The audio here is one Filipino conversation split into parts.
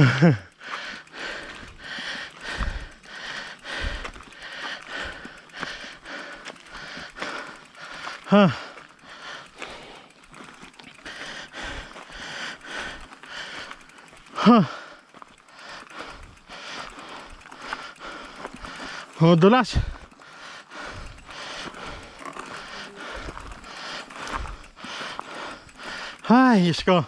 Huh. Huh. Oh, dulas. Ay, Diyos ko.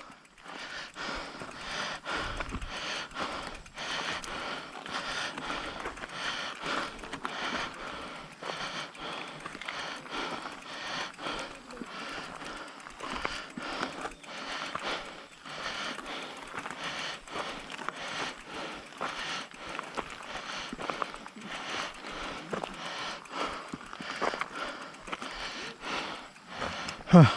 Huh.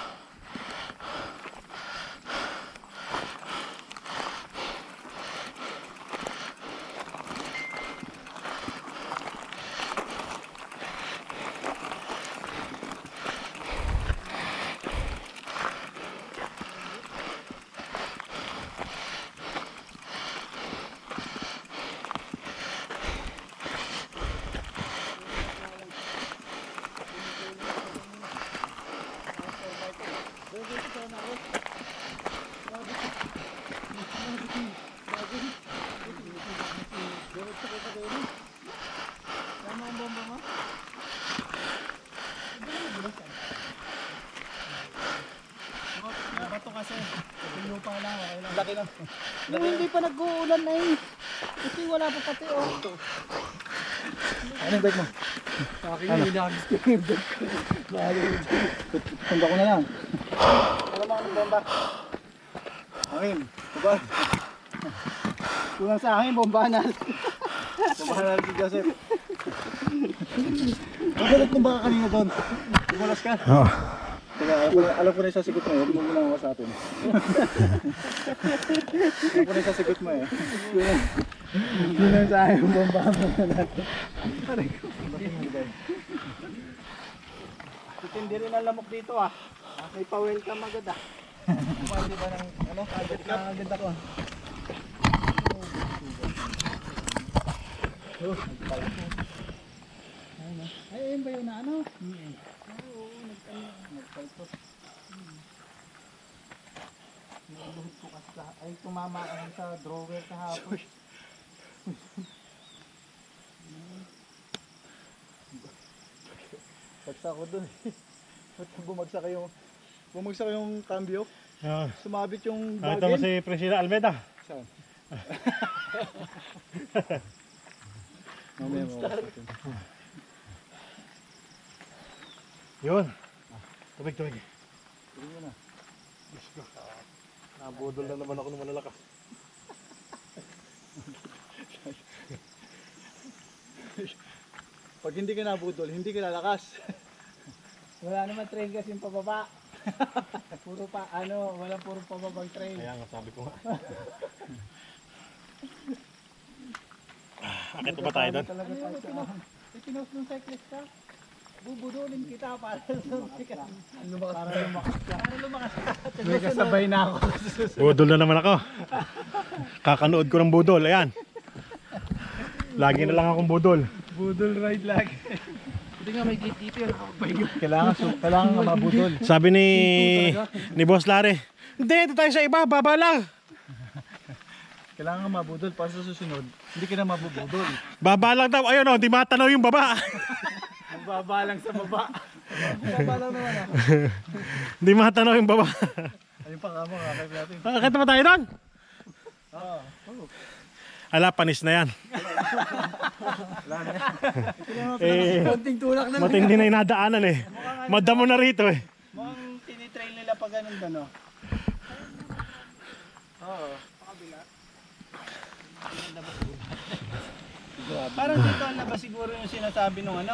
Bato kasi. Lupa lang. Laki na. Hindi pa nag-uulan na eh. Kasi wala pa pati oh. Ano yung bike mo? Sa akin yung inagis ko yung bike ko. Tunda ko na lang. Alam mo anong bomba? Hangin. Baba. Kulang sa akin, bombahan natin. Bombahan natin si Joseph. Nagulat mo baka kanina doon? Tumulas ka? Oh. Teka, alam ko na yung sasagot mo eh. Huwag mo muna ako sa atin. Alam ko na yung sasagot mo eh. Kulang sa akin, bombahan natin. Hindi rin ang lamok dito ah. May pa-welcome agad ah. Pwede ba ng ano? Agad ako. Ay, ayun ba yun na ano? Oo, nagpaltos. Niluhod ko kasi ay tumama kasi sa drawer kahapon. Bagsak ko dun eh. Ba't bumagsak yung cambio? Ah, Sumabit yung nakita mo bagel. si Priscilla Almeda? Saan? Mamaya mo. Yun. Tubig. Tingin mo na. Nabudol na naman ako ng malalakas. Pag hindi ka nabudol, hindi ka lalakas. Wala naman trail kasi yung pababa. Puro pa, ano, walang puro pababang trail. Kaya nga sabi ko nga. Akit ba tayo doon? Ano yung ipinost ng cyclist ka? Bubudulin kita para lumakas ka. Para lumakas ka. May kasabay na ako. Budol na naman ako. Kakanood ko ng budol. Ayan. Lagi na lang akong budol. Budol ride lag. Hindi nga may gate dito yun. Kailangan nga mabudol. Sabi ni Boss Larry, hindi, ito tayo sa iba, baba lang. Kailangan nga mabudol para sa susunod. Hindi ka na mabubudol. Baba lang daw. Ayun o, di matanaw yung baba. Baba lang sa baba. Baba lang naman ah. Di matanaw yung baba. Ayun pa kamo, kakayip natin. Akit ba tayo doon? Oo. Ala, panis na yan. Konting tulak na. Matindi na yung nadaanan eh. Madamo na rito eh. Mukhang tinitrail nila pag ganun ba no? Oo. Pakabila. Parang dito ang labas siguro yung sinasabi nung ano.